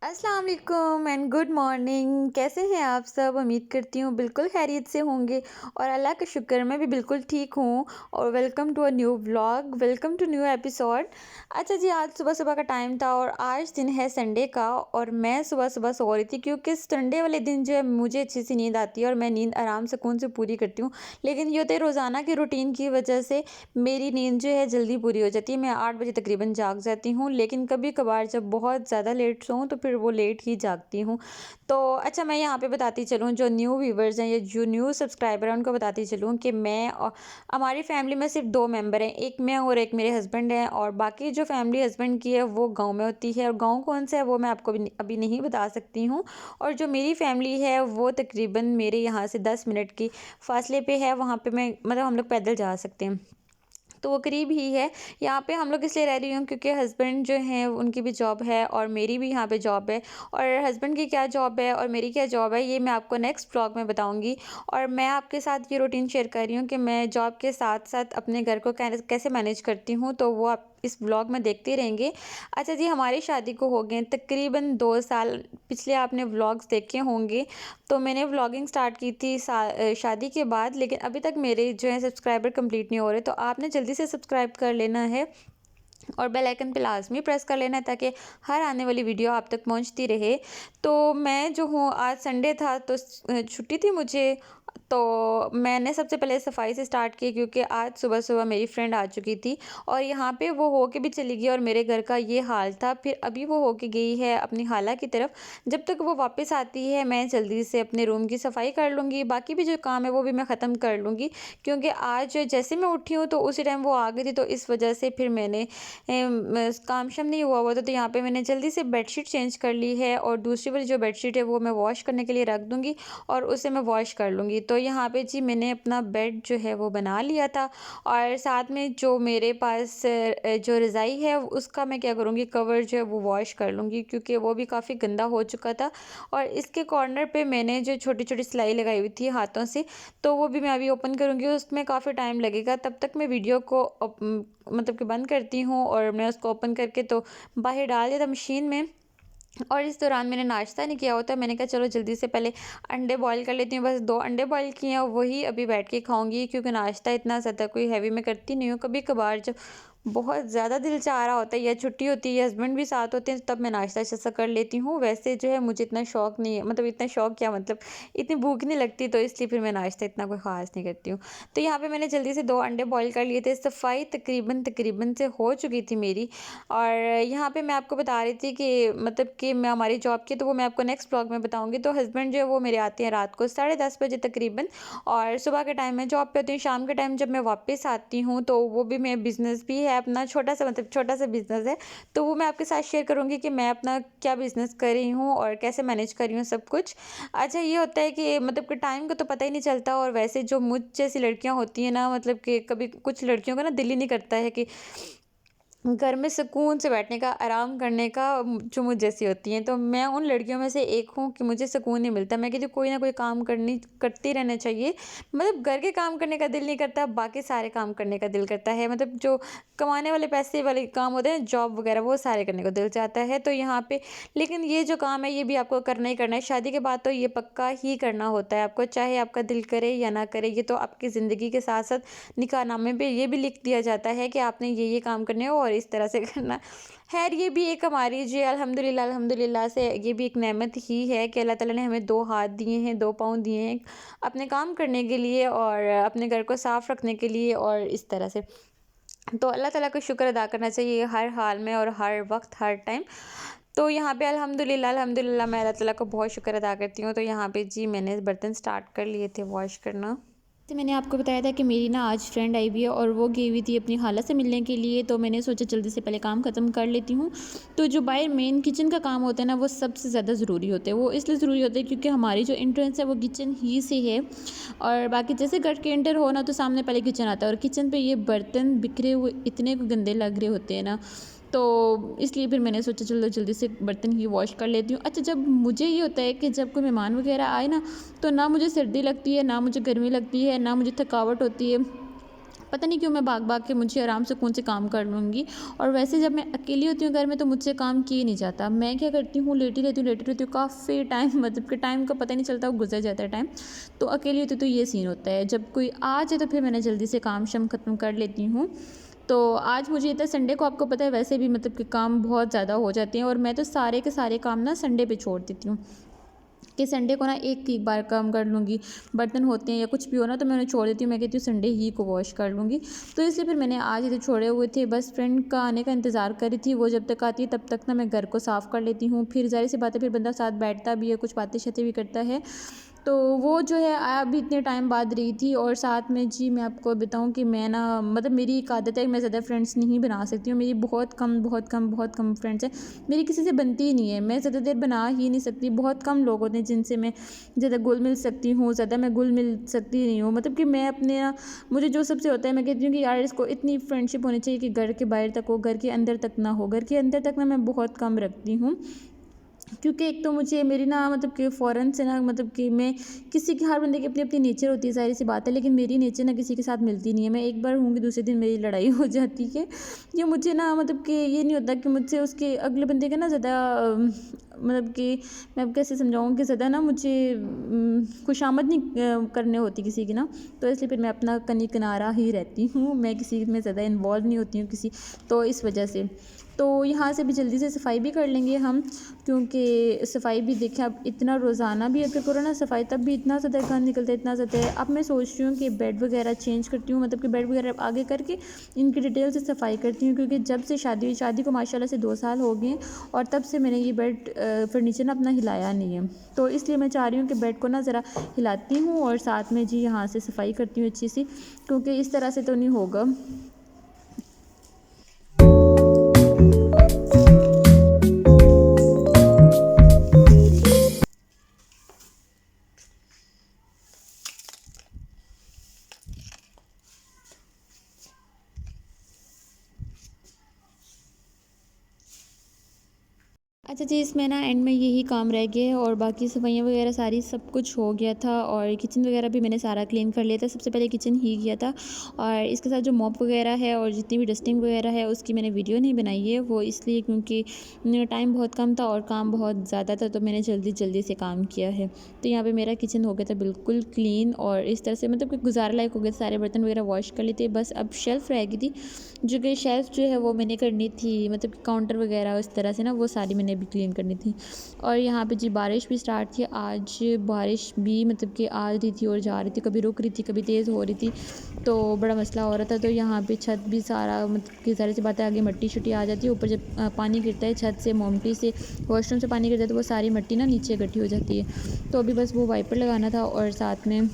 अस्सलाम वालेकुम and good morning. कैसे हैं आप सब? उम्मीद करती हूँ बिल्कुल खैरियत से होंगे और अल्लाह का शुक्र मैं भी बिल्कुल ठीक हूँ। और welcome to a new vlog, welcome to new episode. अच्छा जी, आज सुबह सुबह का टाइम था और आज दिन है संडे का और मैं सुबह सुबह सो रही थी क्योंकि संडे वाले दिन जो है मुझे अच्छी सी नींद आती है और मैं नींद आराम सुकून से पूरी करती हूँ। लेकिन ये होता है रोज़ाना की रूटीन की वजह से मेरी नींद जो है जल्दी पूरी हो जाती है। मैं 8 बजे तकरीबन जाग जाती हूँ, लेकिन कभी कभार जब बहुत ज़्यादा लेट सोऊं तो फिर वो लेट ही जागती हूँ। तो अच्छा, मैं यहाँ पे बताती चलूँ जो न्यू व्यूवर्स हैं या जो न्यू सब्सक्राइबर हैं उनको बताती चलूँ कि मैं हमारी फैमिली में सिर्फ 2 मेंबर हैं, एक मैं और एक मेरे हस्बैंड हैं और बाकी जो फैमिली हस्बैंड की है वो गाँव में होती है और गाँव कौन सा है वो मैं आपको अभी नहीं बता सकती हूँ। और जो मेरी फैमिली है वो तकरीबन मेरे यहाँ से 10 मिनट की फासले पे है, वहाँ पे मैं मतलब हम लोग पैदल जा सकते हैं, तो वो करीब ही है। यहाँ पे हम लोग इसलिए रह रही हूँ क्योंकि हस्बैंड जो हैं उनकी भी जॉब है और मेरी भी यहाँ पे जॉब है। और हस्बैंड की क्या जॉब है और मेरी क्या जॉब है ये मैं आपको नेक्स्ट व्लॉग में बताऊँगी। और मैं आपके साथ ये रूटीन शेयर कर रही हूँ कि मैं जॉब के साथ साथ अपने घर को कैसे मैनेज करती हूँ, तो वो आप इस व्लॉग में देखते रहेंगे। अच्छा जी, हमारी शादी को हो गए तकरीबन 2 साल। पिछले आपने व्लॉग्स देखे होंगे, तो मैंने व्लॉगिंग स्टार्ट की थी शादी के बाद, लेकिन अभी तक मेरे जो है सब्सक्राइबर कंप्लीट नहीं हो रहे, तो आपने जल्दी से सब्सक्राइब कर लेना है और बेल आइकन पे लाज़मी प्रेस कर लेना है ताकि हर आने वाली वीडियो आप तक पहुंचती रहे। तो मैं जो हूँ, आज संडे था तो छुट्टी थी मुझे, तो मैंने सबसे पहले सफाई से स्टार्ट की क्योंकि आज सुबह सुबह मेरी फ्रेंड आ चुकी थी और यहाँ पे वो होके भी चली गई और मेरे घर का ये हाल था। फिर अभी वो होके गई है अपनी खाला की तरफ। जब तक वो वापस आती है मैं जल्दी से अपने रूम की सफाई कर लूँगी, बाकी भी जो काम है वो भी मैं ख़त्म कर लूँगी क्योंकि आज जैसे मैं उठी हूँ तो उसी टाइम वो आ गई थी, तो इस वजह से फिर मैंने काम शाम नहीं हुआ हुआ था, तो यहाँ पे मैंने जल्दी से बेडशीट चेंज कर ली है और दूसरी वाली जो बेडशीट है वो मैं वॉश करने के लिए रख दूँगी और उसे मैं वॉश कर लूँगी। तो यहाँ पे जी मैंने अपना बेड जो है वो बना लिया था और साथ में जो मेरे पास जो रज़ाई है उसका मैं क्या करूँगी, कवर जो है वो वॉश कर लूँगी क्योंकि वो भी काफ़ी गंदा हो चुका था। और इसके कॉर्नर पे मैंने जो छोटी छोटी सिलाई लगाई हुई थी हाथों से, तो वो भी मैं अभी ओपन करूँगी, उसमें काफ़ी टाइम लगेगा। तब तक मैं वीडियो को मतलब कि बंद करती हूँ और मैं उसको ओपन करके तो बाहर डाल दिया था मशीन में। और इस दौरान मैंने नाश्ता नहीं किया होता, मैंने कहा चलो जल्दी से पहले अंडे बॉईल कर लेती हूँ। बस 2 अंडे बॉईल किए हैं, वही अभी बैठ के खाऊंगी क्योंकि नाश्ता इतना ज़्यादा कोई हैवी मैं करती नहीं हूँ। कभी कभार जब बहुत ज़्यादा दिल चाह रहा होता है या छुट्टी होती है या हस्बैंड भी साथ होते हैं तब मैं नाश्ता ऐसा कर लेती हूँ। वैसे जो है मुझे इतना शौक नहीं है, मतलब इतना शौक क्या, मतलब इतनी भूख नहीं लगती, तो इसलिए फिर मैं नाश्ता इतना कोई ख़ास नहीं करती हूँ। तो यहाँ पे मैंने जल्दी से 2 अंडे बॉईल कर लिए थे। सफाई तकरीबन तकरीबन से हो चुकी थी मेरी। और यहाँ पे मैं आपको बता रही थी कि मतलब कि मैं हमारी जॉब की, तो वो मैं आपको नेक्स्ट ब्लॉग में बताऊँगी। तो हस्बैंड जो है वो मेरे आते हैं रात को 10:30 बजे तकरीबन और सुबह के टाइम मैं जॉब पे होती हूँ। शाम के टाइम जब मैं वापस आती हूँ तो वो भी मैं बिज़नेस भी है अपना छोटा सा, मतलब छोटा सा बिज़नेस है, तो वो मैं आपके साथ शेयर करूँगी कि मैं अपना क्या बिज़नेस कर रही हूँ और कैसे मैनेज कर रही हूँ सब कुछ। अच्छा, ये होता है कि मतलब कि टाइम का तो पता ही नहीं चलता। और वैसे जो मुझ जैसी लड़कियाँ होती हैं ना, मतलब कि कभी कुछ लड़कियों का ना दिल ही नहीं करता है कि घर में सुकून से बैठने का, आराम करने का, जो मुझ जैसी होती हैं। तो मैं उन लड़कियों में से एक हूँ कि मुझे सुकून नहीं मिलता। मैं कहती हूँ कोई ना कोई काम करती रहना चाहिए। मतलब घर के काम करने का दिल नहीं करता, बाकी सारे काम करने का दिल करता है। मतलब जो कमाने वाले पैसे वाले काम होते हैं, जॉब वगैरह, वो सारे करने को दिल चाहता है। तो यहाँ पे लेकिन ये जो काम है ये भी आपको करना ही करना है। शादी के बाद तो ये पक्का ही करना होता है आपको, चाहे आपका दिल करे या ना करे। ये तो आपकी ज़िंदगी के साथ साथ निकाहनामे पे ये भी लिख दिया जाता है कि आपने ये काम करने हो और इस तरह से करना। खैर, ये भी एक हमारी जी अल्हम्दुलिल्लाह अल्हम्दुलिल्लाह से ये भी एक नेमत ही है कि अल्लाह ताला ने हमें 2 हाथ दिए हैं, 2 पाँव दिए हैं अपने काम करने के लिए और अपने घर को साफ़ रखने के लिए और इस तरह से। तो अल्लाह ताला का शुक्र अदा करना चाहिए हर हाल में और हर वक़्त, हर टाइम। तो यहाँ पे अल्हम्दुलिल्लाह अल्हम्दुलिल्लाह मैं अल्लाह ताला का बहुत शुक्र अदा करती हूँ। तो यहाँ पे जी मैंने बर्तन स्टार्ट कर लिए थे वॉश करना। तो मैंने आपको बताया था कि मेरी ना आज फ्रेंड आई हुई है और वो गई हुई थी अपनी खाला से मिलने के लिए, तो मैंने सोचा जल्दी से पहले काम ख़त्म कर लेती हूँ। तो जो बाहर मेन किचन का काम होता है ना, वो सबसे ज़्यादा ज़रूरी होता है। वो इसलिए ज़रूरी होता है क्योंकि हमारी जो एंट्रेंस है वो किचन ही से है और बाकी जैसे घर के एंटर हो ना तो सामने पहले किचन आता है और किचन पे ये बर्तन बिखरे हुए इतने गंदे लग रहे होते हैं ना, तो इसलिए फिर मैंने सोचा चलो जल्दी से बर्तन ही वॉश कर लेती हूँ। अच्छा, जब मुझे ये होता है कि जब कोई मेहमान वगैरह आए ना, तो ना मुझे सर्दी लगती है, ना मुझे गर्मी लगती है, ना मुझे थकावट होती है। पता नहीं क्यों मैं भाग भाग के मुझे आराम से कौन से काम कर लूँगी। और वैसे जब मैं अकेली होती हूँ घर में तो मुझसे काम किए नहीं जाता। मैं क्या करती हूँ, लेटी रहती हूँ काफ़ी टाइम, मतलब कि टाइम का पता ही नहीं चलता, वो गुजर जाता है टाइम। तो अकेली होती तो ये सीन होता है, जब कोई आ जाए तो फिर मैंने जल्दी से काम शम ख़त्म कर लेती हूँ। तो आज मुझे ये था संडे को, आपको पता है वैसे भी मतलब कि काम बहुत ज़्यादा हो जाते हैं, और मैं तो सारे के सारे काम ना संडे पे छोड़ देती हूँ कि संडे को ना एक एक बार काम कर लूँगी। बर्तन होते हैं या कुछ भी हो ना तो मैं उन्हें छोड़ देती हूँ, मैं कहती हूँ संडे ही को वॉश कर लूँगी। तो इसलिए फिर मैंने आज इसे छोड़े हुए थे, बस फ्रेंड का आने का इंतज़ार कर रही थी। वो जब तक आती है तब तक ना मैं घर को साफ़ कर लेती हूँ। फिर ज़ाहिर सी बात है, फिर बंदा साथ बैठता भी है, कुछ बातें शातें भी करता है। तो वो जो है अभी इतने टाइम बाद रही थी। और साथ में जी मैं आपको बताऊँ कि मैं ना, मतलब मेरी एक आदत है कि मैं ज़्यादा फ्रेंड्स नहीं बना सकती हूँ। मेरी बहुत कम फ्रेंड्स हैं। मेरी किसी से बनती ही नहीं है, मैं ज़्यादा देर बना ही नहीं सकती। बहुत कम लोग होते हैं जिनसे मैं ज़्यादा घुल मिल सकती हूँ, ज़्यादा मैं घुल मिल सकती नहीं हूँ। मतलब कि मैं अपने ना, मुझे जो सबसे होता है मैं कहती हूँ कि यार इसको इतनी फ्रेंडशिप होनी चाहिए कि घर के बाहर तक हो, घर के अंदर तक ना हो। घर के अंदर तक ना मैं बहुत कम रखती हूँ, क्योंकि एक तो मुझे मेरी ना, मतलब कि फ़ौरन से ना, मतलब कि मैं किसी की, हर बंदे की अपनी अपनी नेचर होती है, ज़ाहिर सी बात है, लेकिन मेरी नेचर ना किसी के साथ मिलती नहीं है। मैं एक बार होंगी, दूसरे दिन मेरी लड़ाई हो जाती है। ये मुझे ना, मतलब कि ये नहीं होता कि मुझसे उसके अगले बंदे का ना ज़्यादा मतलब कि मैं अब कैसे समझाऊँ कि ज़्यादा ना मुझे खुशामद नहीं करने होती किसी की ना। तो इसलिए फिर मैं अपना कनी किनारा ही रहती हूँ, मैं किसी में ज़्यादा इन्वॉल्व नहीं होती हूँ किसी, तो इस वजह से। तो यहाँ से भी जल्दी से सफाई भी कर लेंगे हम, क्योंकि सफाई भी देखें, अब इतना रोज़ाना भी अगर करो ना सफाई, तब भी इतना ज़्यादा गंद निकलता है, इतना ज़्यादा है। अब मैं सोच रही हूँ कि बेड वगैरह चेंज करती हूँ, मतलब कि बेड वगैरह आगे करके इनकी डिटेल से सफाई करती हूँ, क्योंकि जब से शादी हुई, शादी को माशाल्लाह से 2 साल हो गए हैं, और तब से मैंने ये बेड फर्नीचर ना अपना हिलाया नहीं है। तो इसलिए मैं चाह रही हूँ कि बेड को ना ज़रा हिलाती हूँ, और साथ में जी यहाँ से सफाई करती हूँ अच्छी सी, क्योंकि इस तरह से तो नहीं होगा। अच्छा जी, इसमें ना एंड में यही काम रह गया है, और बाकी सफाइयाँ वगैरह सारी सब कुछ हो गया था, और किचन वगैरह भी मैंने सारा क्लीन कर लिया था। सबसे पहले किचन ही किया था, और इसके साथ जो मॉप वगैरह है और जितनी भी डस्टिंग वगैरह है उसकी मैंने वीडियो नहीं बनाई है, वो इसलिए क्योंकि टाइम बहुत कम था और काम बहुत ज़्यादा था, तो मैंने जल्दी जल्दी से काम किया है। तो यहाँ पर मेरा किचन हो गया था बिल्कुल क्लीन, और इस तरह से मतलब कि गुजारा लायक हो गया। सारे बर्तन वगैरह वॉश कर लिए थे, बस अब शेल्फ़ रह गई थी, जो कि शेल्फ़ जो है वो मैंने करनी थी, मतलब कि काउंटर वगैरह उस तरह से ना, वो सारी मैंने भी क्लीन करनी थी। और यहाँ पे जी बारिश भी स्टार्ट थी आज, बारिश भी मतलब कि आ रही थी और जा रही थी, कभी रुक रही थी, कभी तेज़ हो रही थी, तो बड़ा मसला हो रहा था। तो यहाँ पे छत भी सारा, मतलब कि सारी सी बातें, आगे मट्टी शट्टी आ जाती है, ऊपर जब पानी गिरता है छत से, मोमटी से, वॉशरूम से पानी गिरता है, तो वो सारी मट्टी ना नीचे इकट्ठी हो जाती है। तो अभी बस वो वाइपर लगाना था, और साथ में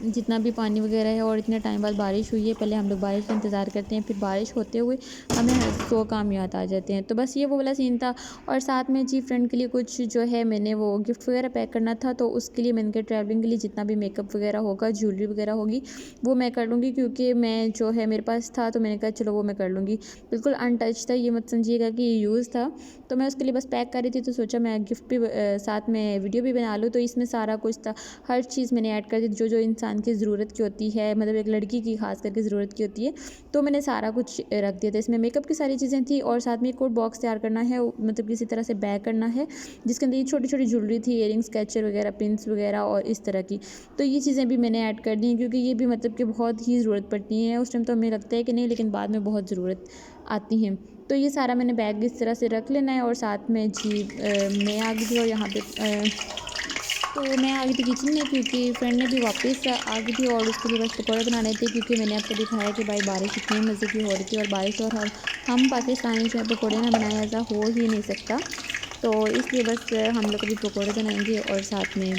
जितना भी पानी वगैरह है, और इतने टाइम बाद बारिश हुई है, पहले हम लोग बारिश का इंतज़ार करते हैं, फिर बारिश होते हुए हमें 100 काम याद आ जाते हैं। तो बस ये वो वाला सीन था। और साथ में जी फ्रेंड के लिए कुछ जो है मैंने वो गिफ्ट वगैरह पैक करना था, तो उसके लिए मैंने कहा ट्रैवलिंग के लिए जितना भी मेकअप वगैरह होगा, ज्वेलरी वगैरह होगी, वो मैं कर लूँगी, क्योंकि मैं जो है मेरे पास था, तो मैंने कहा चलो वो मैं कर लूँगी। बिल्कुल अनटच था, ये मत समझिएगा कि ये यूज़ था। तो मैं उसके लिए बस पैक कर रही थी, तो सोचा मैं गिफ्ट भी साथ में वीडियो भी बना लूँ। तो इसमें सारा कुछ था, हर चीज़ मैंने ऐड कर दी, जो जो इंसान की ज़रूरत की होती है, मतलब एक लड़की की खास करके ज़रूरत की होती है, तो मैंने सारा कुछ रख दिया था। इसमें मेकअप की सारी चीज़ें थी, और साथ में एक और बॉक्स तैयार करना है, मतलब किसी तरह से बैग करना है, जिसके अंदर ये छोटी छोटी ज्वेलरी थी, इयरिंग्स, कैचर वगैरह, पिन्स वगैरह और इस तरह की। तो ये चीज़ें भी मैंने ऐड कर दी, क्योंकि ये भी मतलब कि बहुत ही ज़रूरत पड़ती है। उस टाइम तो हमें लगता है कि नहीं, लेकिन बाद में बहुत ज़रूरत आती हैं। तो ये सारा मैंने बैग इस तरह से रख लेना है। और साथ में जी मैं आ गई थी, और यहाँ पे तो मैं आ गई थी किचन में, क्योंकि फ्रेंड ने भी वापस आ गई थी, और उसके लिए बस पकौड़े बनाने थे, क्योंकि मैंने आपको दिखाया कि भाई बारिश इतनी मज़े की हो रही थी, और बारिश और हम पाकिस्तानी जो है पकौड़े ना बनाए ऐसा हो ही नहीं सकता। तो इसलिए बस हम लोग अभी पकौड़े बनाएंगे, और साथ में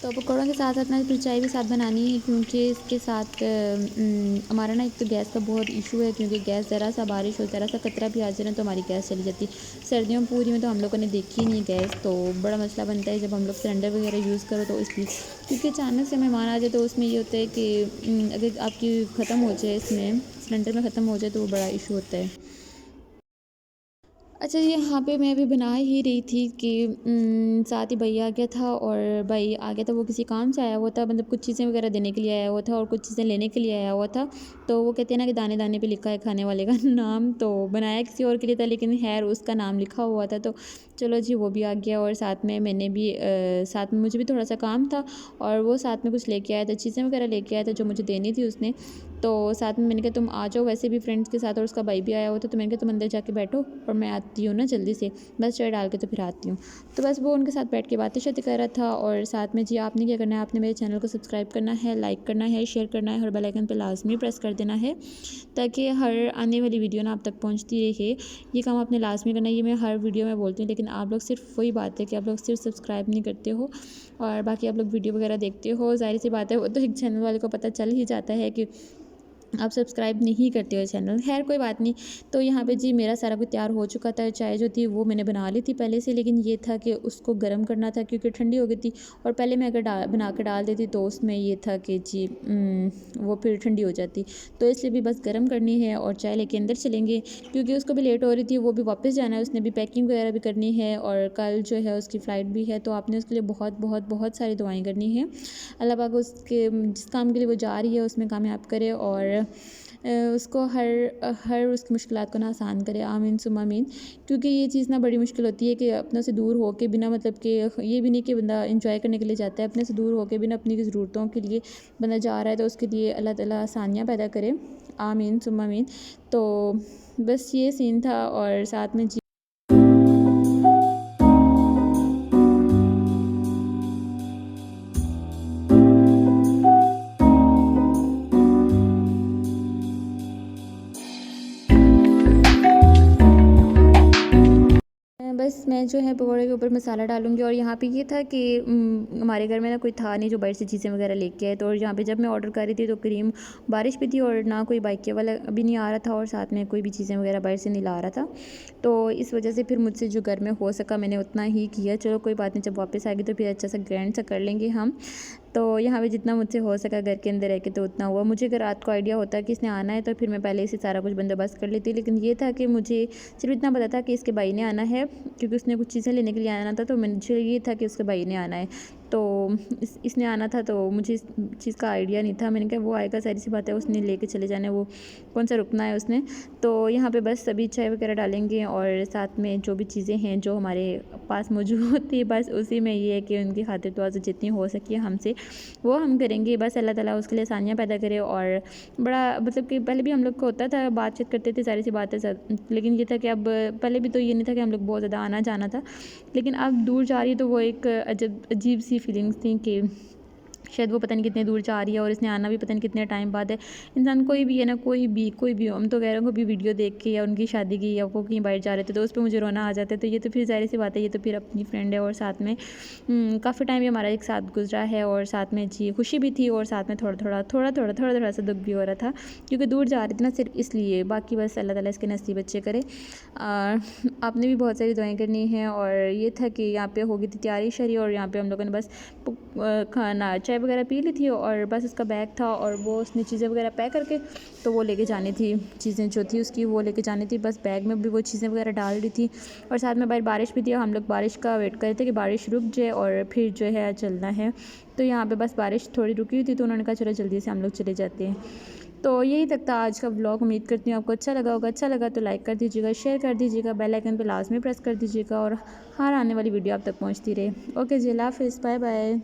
तो पकौड़ों के साथ साथ ना फिर चाय भी साथ बनानी है, क्योंकि इसके साथ हमारा ना एक तो गैस का बहुत इशू है, क्योंकि गैस ज़रा सा बारिश हो, ज़रा सा कतरा भी आ जाए ना तो हमारी गैस चली जाती। सर्दियों पूरी में तो हम लोगों ने देखी ही नहीं गैस, तो बड़ा मसला बनता है जब हम लोग सिलेंडर वगैरह यूज़ करो, तो इसलिए क्योंकि अचानक से मेहमान आ जाए तो उसमें ये होता है कि अगर आपकी ख़त्म हो जाए, इसमें सिलेंडर में ख़त्म हो जाए तो वो बड़ा इशू होता है। अच्छा, यहाँ पे मैं अभी बना ही रही थी कि साथ ही भैया आ गया था, और भाई आ गया था, वो किसी काम से आया हुआ था, मतलब कुछ चीज़ें वगैरह देने के लिए आया हुआ था और कुछ चीज़ें लेने के लिए आया हुआ था। तो वो कहते हैं ना कि दाने दाने पे लिखा है खाने वाले का नाम, तो बनाया किसी और के लिए था लेकिन खैर उसका नाम लिखा हुआ था, तो चलो जी वो भी आ गया। और साथ में मैंने भी साथ में मुझे भी थोड़ा सा काम था, और वो साथ में कुछ लेके आया था, चीज़ें वगैरह लेके आया था जो मुझे देनी थी उसने। तो साथ में मैंने कहा तुम आ जाओ, वैसे भी फ्रेंड्स के साथ, और उसका भाई भी आया हुआ था, तो मैंने कहा तुम अंदर जाके बैठो और मैं आती हूँ ना जल्दी से, बस चाय डाल के तो फिर आती हूँ। तो बस वो उनके साथ बैठ के बातें शातें कर रहा था। और साथ में जी आपने क्या करना है, आपने मेरे चैनल को सब्सक्राइब करना है, लाइक करना है, शेयर करना है और बेल आइकन पर लाजमी प्रेस कर देना है, ताकि हर आने वाली वीडियो ना आप तक पहुँचती रहे। ये काम आपने लाजमी करना है, ये मैं हर वीडियो में बोलती हूँ, लेकिन आप लोग सिर्फ वही बात है कि आप लोग सिर्फ सब्सक्राइब नहीं करते हो और बाकी आप लोग वीडियो वगैरह देखते हो। ज़ाहिर सी बात है, वो तो एक चैनल वाले को पता चल ही जाता है कि आप सब्सक्राइब नहीं करते हो चैनल। खैर कोई बात नहीं। तो यहाँ पे जी मेरा सारा कुछ तैयार हो चुका था, चाय जो थी वो मैंने बना ली थी पहले से, लेकिन ये था कि उसको गर्म करना था क्योंकि ठंडी हो गई थी, और पहले मैं अगर बना के डाल देती तो उसमें ये था कि जी वो फिर ठंडी हो जाती, तो इसलिए भी बस गर्म करनी है और चाय लेके अंदर चलेंगे, क्योंकि उसको भी लेट हो रही थी, वो भी वापस जाना है, उसने भी पैकिंग वगैरह भी करनी है और कल जो है उसकी फ़्लाइट भी है, तो आपने उसके लिए बहुत बहुत बहुत सारी दुआएँ करनी है। अल्लाह पाक उसके जिस काम के लिए वो जा रही है उसमें कामयाब करे, और उसको हर उसकी मुश्किलात को ना आसान करे, आमीन सुम्मा आमीन। क्योंकि ये चीज़ ना बड़ी मुश्किल होती है कि अपनों से दूर हो के बिना, मतलब कि ये भी नहीं कि बंदा इंजॉय करने के लिए जाता है, अपने से दूर हो के बिना अपनी ज़रूरतों के लिए बंदा जा रहा है, तो उसके लिए अल्लाह ताला आसानियाँ पैदा करे, आमीन सुम्मा आमीन। तो बस ये सीन था, और साथ में बस मैं जो है पकौड़े के ऊपर मसाला डालूँगी। और यहाँ पे ये था कि हमारे घर में ना कोई था नहीं जो बाहर से चीज़ें वगैरह लेके आए, तो और यहाँ पे जब मैं ऑर्डर कर रही थी तो करीम बारिश भी थी और ना कोई बाइक वाला भी नहीं आ रहा था, और साथ में कोई भी चीज़ें वगैरह बाहर से नहीं ला रहा था, तो इस वजह से फिर मुझसे जो घर में हो सका मैंने उतना ही किया। चलो कोई बात नहीं, जब वापस आएगी तो फिर अच्छा सा ग्रैंड सा कर लेंगे हम। तो यहाँ पे जितना मुझसे हो सका घर के अंदर रह के तो उतना हुआ। मुझे अगर रात को आइडिया होता कि इसने आना है तो फिर मैं पहले से सारा कुछ बंदोबस्त कर लेती, लेकिन ये था कि मुझे सिर्फ इतना पता था कि इसके भाई ने आना है, क्योंकि उसने कुछ चीज़ें लेने के लिए आना था, तो मुझे ये था कि उसके भाई ने आना है, तो इसने आना था, तो मुझे इस चीज़ का आइडिया नहीं था। मैंने कहा वो आएगा, सारी सी बात है, उसने लेके चले जाना है, वो कौन सा रुकना है उसने। तो यहाँ पे बस सभी चाय वगैरह डालेंगे, और साथ में जो भी चीज़ें हैं जो हमारे पास मौजूद थी, बस उसी में ये है कि उनकी खातिर दुआ जितनी हो सकी हमसे वो हम करेंगे। बस अल्लाह ताला उसके लिए आसानियाँ पैदा करे। और बड़ा मतलब कि पहले भी हम लोग को होता था, बातचीत करते थे, सारी सी बातें लेकिन ये था कि अब पहले भी तो ये नहीं था कि हम लोग बहुत ज़्यादा आना जाना था, लेकिन अब दूर जा रही है तो वो एक अजीब सी फीलिंग्स थी कि शायद वो पता नहीं कितने दूर जा रही है और इसने आना भी पता नहीं कितने टाइम बाद है। इंसान कोई भी है ना, कोई भी हम तो कह रहे हैं, कोई भी वीडियो देख के या उनकी शादी की या वो कहीं बाहर जा रहे थे तो उस पर मुझे रोना आ जाता है, तो ये तो फिर ज़ाहिर सी बात है, ये तो फिर अपनी फ्रेंड है, और साथ में काफ़ी टाइम भी हमारा एक साथ गुजरा है, और साथ में जी खुशी भी थी, और साथ में थोड़ा सा दुख भी हो रहा था, क्योंकि दूर जा रही थी ना, सिर्फ इसलिए। बाकी बस अल्लाह ताला इसके नसीब अच्छे करे। आपने भी बहुत सारी दुआएं करनी है। और ये था कि यहाँ पे हो गई थी तैयारी शरी, और यहाँ पे हम लोगों ने बस खाना चाय वगैरह पी ली थी, और बस उसका बैग था और वो उसने चीज़ें वगैरह पैक करके तो वो लेके जानी थी, चीज़ें जो थी उसकी वो लेके जानी थी, बस बैग में भी वो चीज़ें वगैरह डाल रही थी। और साथ में बाहर बारिश भी थी, हम लोग बारिश का वेट कर रहे थे कि बारिश रुक जाए और फिर जो है चलना है। तो यहाँ पे बस बारिश थोड़ी रुकी हुई थी, तो उन्होंने कहा चलो जल्दी से हम लोग चले जाते हैं। तो यही तक था आज का व्लॉग। उम्मीद करती हूँ आपको अच्छा लगा होगा। अच्छा लगा तो लाइक कर दीजिएगा, शेयर कर दीजिएगा, बेल आइकन पे लाजमी प्रेस कर दीजिएगा, और हर आने वाली वीडियो आप तक पहुँचती रहे। ओके जी, अल्लाह हाफिज़, बाय बाय।